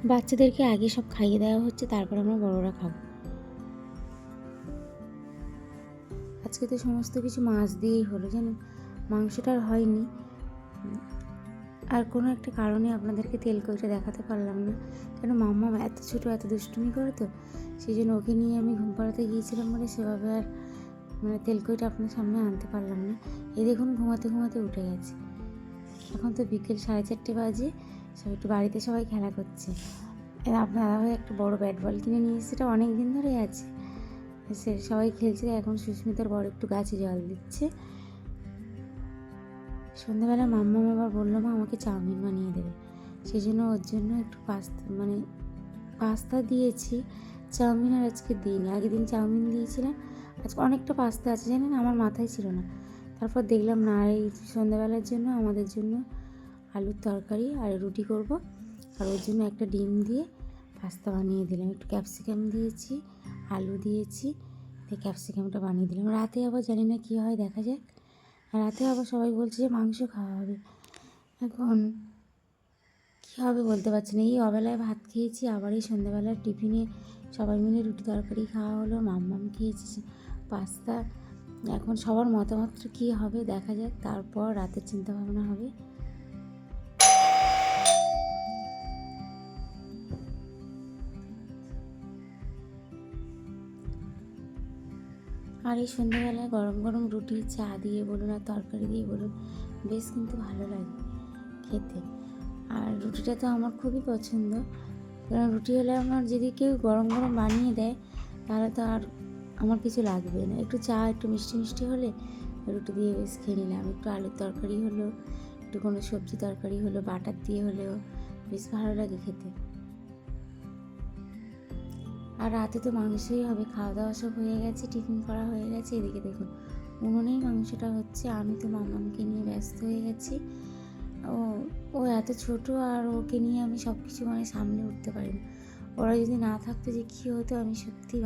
বাচ্চাদেরকে আগে সব খাইয়ে দেওয়া হচ্ছে, তারপর আমরা বড়রা খাবো। আজকে তো সমস্ত কিছু মাছ দিয়েই হলো, জানেন, মাংসটা আর হয়নি। আর কোনো একটা কারণে আপনাদেরকে তেলকইটা দেখাতে পারলাম না, কেন মাম্মাম এত ছোটো, এত দুষ্টুমি করে, তো সেই জন্য ওকে নিয়ে আমি ঘুম পাড়াতে গিয়েছিলাম বলে সেভাবে আর তেলকইটা আপনার সামনে আনতে পারলাম না। এই দেখুন ঘুমাতে ঘুমাতে উঠে গেছে। এখন তো বিকেল 4:30 বাজে, সব একটু বাড়িতে সবাই খেলা করছে। আপনার দাদাভাই একটা বড় ব্যাট বল কিনে নিয়ে এসে, সেটা অনেক দিন ধরে আছে, সে সবাই খেলছে। এখন সুস্মিতার বড় একটু গাছে জল দিচ্ছে। সন্ধ্যাবেলা মাম্মাম আবার বললো মা আমাকে চাউমিন বানিয়ে দেবে, সেই জন্য ওর জন্য একটু পাস্তা দিয়েছি। চাউমিন আর আজকে দিইনি, আগের দিন চাউমিন দিয়েছিলাম, আজকে অনেকটা পাস্তা আছে জানেন, আমার মাথায় ছিল না। তারপর দেখলাম না, এই সন্ধ্যাবেলার জন্য আমাদের জন্য আলুর তরকারি আর রুটি করব, আর ওর জন্য একটা ডিম দিয়ে পাস্তা বানিয়ে দিলাম। একটু ক্যাপসিকাম দিয়েছি, আলু দিয়েছি, ক্যাপসিকামটা বানিয়ে দিলাম। রাতে আবার জানি না কী হয়, দেখা যাক। রাতে আবার সবাই বলছে যে মাংস খাওয়া হবে, এখন কী হবে বলতে পারছি না। এই অবেলায় ভাত খেয়েছি, আবার এই সন্ধ্যাবেলার টিফিনে সবাই মিলে রুটি তরকারি খাওয়া হলো, মাম্মাম খেয়েছি পাস্তা। এখন সবার মতামতটা কী হবে দেখা যাক, তারপর রাতের চিন্তা ভাবনা হবে। আর এই সন্ধ্যাবেলায় গরম গরম রুটি চা দিয়ে বলুন আর তরকারি দিয়ে বলুন, বেশ কিন্তু ভালো লাগে খেতে। আর রুটিটা তো আমার খুবই পছন্দ, কারণ রুটি হলে আমার যদি কেউ গরম গরম বানিয়ে দেয় তাহলে তো আর আমার কিছু লাগবে না। একটু চা, একটু মিষ্টি মিষ্টি হলে রুটি দিয়ে বেশ খেয়ে নিলাম। একটু আলুর তরকারি হলো, একটু কোনো সবজি তরকারি হলো, বাটার দিয়ে হলেও বেশ ভালো লাগে খেতে। আর রাতে তো মাংসই হবে, খাওয়া দাওয়া সব হয়ে গেছে, টিফিন করা হয়ে গেছে। এদিকে দেখুন উনুনেই মাংসটা হচ্ছে। আমি তো মামামকে নিয়ে ব্যস্ত হয়ে গেছি। ও এত ছোট, আর ওকে নিয়ে আমি সব কিছু সামনে উঠতে পারি না। ওরা যদি না থাকতো যে কী হতো আমি সত্যি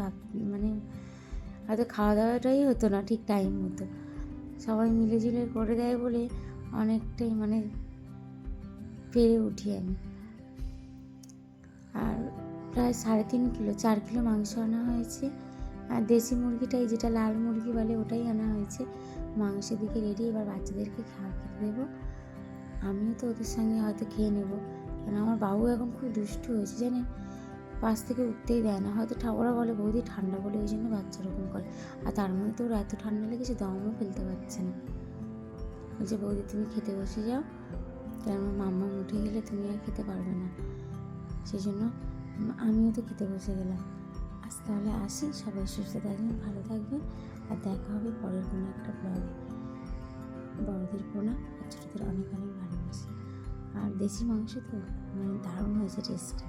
হয়তো খাওয়া দাওয়াটাই হতো না ঠিক টাইম মতো। সবাই মিলেজুলে করে দেয় বলে অনেকটাই পেরে উঠি আমি। আর প্রায় 3.5 কিলো 4 কিলো মাংস আনা হয়েছে। আর দেশি মুরগিটাই, যেটা লাল মুরগি বলে, ওটাই আনা হয়েছে। মাংসের দিকে রেডি, এবার বাচ্চাদেরকে খেতে দেবো। আমিও তো ওদের সঙ্গে হয়তো খেয়ে নেবো, কেন আমার বাবু এখন খুব দুষ্টু হয়েছে জানেন, পাশ থেকে উঠতেই দেয় না। হয়তো ওরা বলে বৌদি ঠান্ডা বলে ওই জন্য বাচ্চা ওরকম করে, আর তার মধ্যে তো ওরা এত ঠান্ডা লেগেছে দমও ফেলতে পারছে না। বলছে বৌদি তুমি খেতে বসে যাও, কেন মাম্মা উঠে গেলে তুমি আর খেতে পারবে না। সেই জন্য আমিও তো খেতে বসে গেলাম। আজ তাহলে আসি, সবাই সুস্থ থাকবেন, ভালো থাকবেন, আর দেখা হবে পরের কোনো একটা ব্লগে। বড়দের প্রণাম, আর ছোটোদের অনেক অনেক ভালোবাসি। আর দেশি মাংস তো দারুণ হয়েছে টেস্টটা,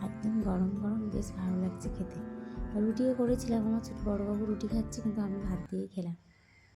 একদম গরম গরম, বেশ ভালো লাগছে খেতে। রুটিও করেছিলাম, আমার ছোটো বড়োবাবু রুটি খাচ্ছে, কিন্তু আমি ভাত দিয়েই খেলাম।